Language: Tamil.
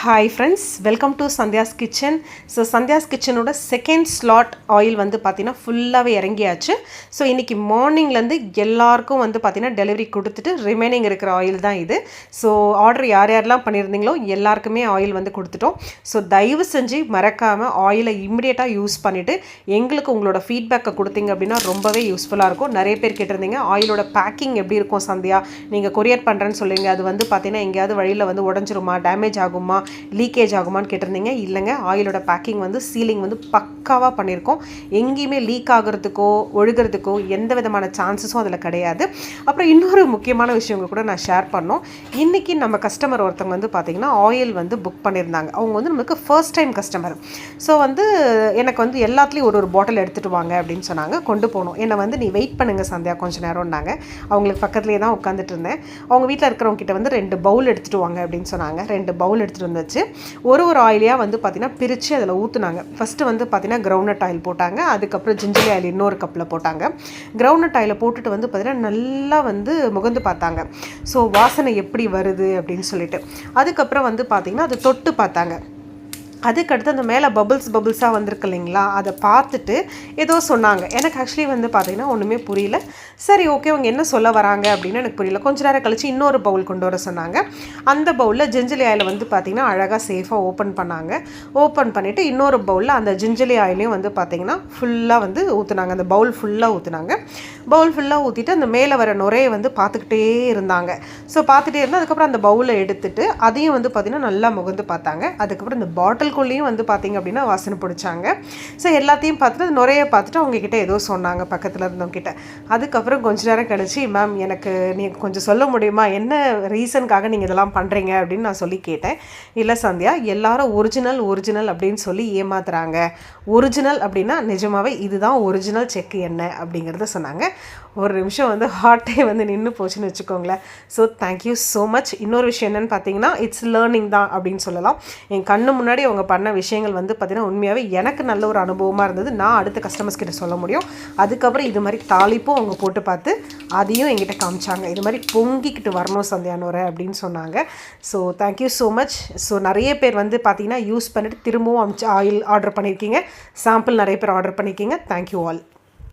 Hi friends, welcome to Sandhya's kitchen. So Sandhya's கிச்சனோட செகண்ட் ஸ்லாட் ஆயில் வந்து பார்த்திங்கன்னா ஃபுல்லாகவே இறங்கியாச்சு. ஸோ இன்றைக்கி மார்னிங்லேருந்து எல்லாருக்கும் வந்து பார்த்திங்கன்னா டெலிவரி கொடுத்துட்டு ரிமைனிங் இருக்கிற ஆயில் தான் இது. ஸோ ஆர்டர் யார் யாரெல்லாம் பண்ணியிருந்தீங்களோ எல்லாருக்குமே ஆயில் வந்து கொடுத்துட்டோம். ஸோ தயவு செஞ்சு மறக்காமல் ஆயிலை இம்மிடியேட்டாக யூஸ் பண்ணிவிட்டு எங்களுக்கு உங்களோட ஃபீட்பேக்கை கொடுத்தீங்க அப்படின்னா ரொம்பவே யூஸ்ஃபுல்லாக இருக்கும். நிறைய பேர் கேட்டிருந்தீங்க ஆயிலோட பேக்கிங் எப்படி இருக்கும் சந்தியா, நீங்கள் கொரியர் பண்ணுறேன்னு சொல்லுவீங்க, அது வந்து பார்த்திங்கன்னா எங்கேயாவது வழியில் வந்து உடஞ்சிருமா, டேமேஜ் ஆகுமா, லீக்கேஜ் ஆகுமான்னு கேட்டிருந்தீங்க. இல்லைங்க, ஆயிலோட பேக்கிங் வந்து சீலிங் வந்து பக்காவாக பண்ணியிருக்கோம். எங்கேயுமே லீக் ஆகிறதுக்கோ ஒழுகிறதுக்கோ எந்த விதமான சான்சஸும் அதில் கிடையாது. அப்புறம் இன்னொரு முக்கியமான விஷயங்கள் கூட நான் ஷேர் பண்ணோம். இன்றைக்கி நம்ம கஸ்டமர் ஒருத்தவங்க வந்து பார்த்திங்கன்னா ஆயில் வந்து புக் பண்ணியிருந்தாங்க. அவங்க வந்து நமக்கு ஃபர்ஸ்ட் டைம் கஸ்டமர். ஸோ வந்து எனக்கு வந்து எல்லாத்துலேயும் ஒரு பாட்டில் எடுத்துகிட்டு வாங்க அப்படின்னு சொன்னாங்க. கொண்டு போகணும். என்னை வந்து நீ வெயிட் பண்ணுங்கள் சந்தியா கொஞ்சம் நேரம்னாங்க. அவங்களுக்கு பக்கத்துலேயே தான் உட்காந்துட்டு இருந்தேன். அவங்க வீட்டில் இருக்கிறவங்க கிட்ட வந்து 2 பவுல் எடுத்துகிட்டு வாங்க அப்படின்னு சொன்னாங்க. 2 பவுல் எடுத்துகிட்டு வந்துச்சு. ஒரு ஆயிலியாக வந்து பார்த்திங்கன்னா பிரித்து அதில் ஊற்றுனாங்க. ஃபஸ்ட்டு வந்து பார்த்திங்கன்னா கிரவுண்ட்நட் ஆயில் போட்டாங்க. அதுக்கப்புறம் ஜிஞ்சர் ஆயில் இன்னொரு கப்பில் போட்டாங்க. கிரவுண்ட்நட் ஆயிலை போட்டுட்டு வந்து பார்த்திங்கன்னா நல்லா வந்து முகந்து பார்த்தாங்க. ஸோ வாசனை எப்படி வருது அப்படின்னு சொல்லிட்டு. அதுக்கப்புறம் வந்து பார்த்திங்கன்னா அதை தொட்டு பார்த்தாங்க. அதுக்கடுத்து அந்த மேலே பபுள்ஸாக வந்திருக்கு இல்லைங்களா, அதை பார்த்துட்டு ஏதோ சொன்னாங்க. எனக்கு ஆக்சுவலி வந்து பார்த்திங்கன்னா ஒன்றுமே புரியல. சரி, ஓகே, அவங்க என்ன சொல்ல வராங்க அப்படின்னு எனக்கு புரியல. கொஞ்ச நேரம் கழிச்சு இன்னொரு பவுல் கொண்டு வர சொன்னாங்க. அந்த பவுலில் ஜிஞ்சலி ஆயில் வந்து பார்த்திங்கன்னா அழகாக சேஃபாக ஓப்பன் பண்ணாங்க. ஓப்பன் பண்ணிவிட்டு இன்னொரு பவுலில் அந்த ஜிஞ்சலி ஆயிலையும் வந்து பார்த்திங்கன்னா ஃபுல்லாக வந்து ஊற்றுனாங்க. அந்த பவுல் ஃபுல்லாக ஊற்றுனாங்க. பவுல் ஃபுல்லாக ஊற்றிட்டு அந்த மேலே வர நுரையை வந்து பார்த்துக்கிட்டே இருந்தாங்க. ஸோ பார்த்துட்டே இருந்தால் அதுக்கப்புறம் அந்த பவுலை எடுத்துட்டு அதையும் வந்து பார்த்திங்கன்னா நல்லா முகந்து பார்த்தாங்க. அதுக்கப்புறம் இந்த பாட்டில்குள்ளேயும் வந்து பார்த்திங்க அப்படின்னா வாசனை பிடிச்சாங்க. ஸோ எல்லாத்தையும் பார்த்துட்டு நுரையை பார்த்துட்டு அவங்கக்கிட்ட ஏதோ சொன்னாங்க பக்கத்தில் இருந்தவங்ககிட்ட. அதுக்கப்புறம் கொஞ்ச நேரம் கழிச்சு, மேம் எனக்கு நீங்கள் கொஞ்சம் சொல்ல முடியுமா, என்ன ரீசனுக்காக நீங்கள் இதெல்லாம் பண்ணுறீங்க அப்படின்னு நான் சொல்லி கேட்டேன். இல்லை சந்தியா, எல்லாரும் ஒரிஜினல் அப்படின்னு சொல்லி ஏமாத்துறாங்க. ஒரிஜினல் அப்படின்னா நிஜமாகவே இதுதான் ஒரிஜினல் செக்கு எண்ணெய் அப்படிங்கிறத சொன்னாங்க. ஒரு நிமிஷம் வந்து ஹார்ட்டே வந்து நின்று போச்சுன்னு வச்சுக்கோங்களேன். So thank you so much. இன்னொரு விஷயம் என்னென்னு பார்த்தீங்கன்னா இட்ஸ் லேர்னிங் தான் அப்படின்னு சொல்லலாம். என் கண்ணு முன்னாடி அவங்க பண்ண விஷயங்கள் வந்து பார்த்திங்கன்னா உண்மையாகவே எனக்கு நல்ல ஒரு அனுபவமாக இருந்தது. நான் அடுத்த கஸ்டமர்ஸ் கிட்ட சொல்ல முடியும். அதுக்கப்புறம் இது மாதிரி தாளிப்பும் அவங்க போட்டு பார்த்து அதையும் என்கிட்ட காமிச்சாங்க. இது மாதிரி பொங்கிக்கிட்டு வரணும் சந்தியானோரை அப்படின்னு சொன்னாங்க. So thank you so much. So நிறைய பேர் வந்து பார்த்திங்கன்னா யூஸ் பண்ணிவிட்டு திரும்பவும் ஆயில் ஆர்டர் பண்ணியிருக்கீங்க. சாம்பிள் நிறைய பேர் ஆர்டர் பண்ணியிருக்கீங்க. Thank you all.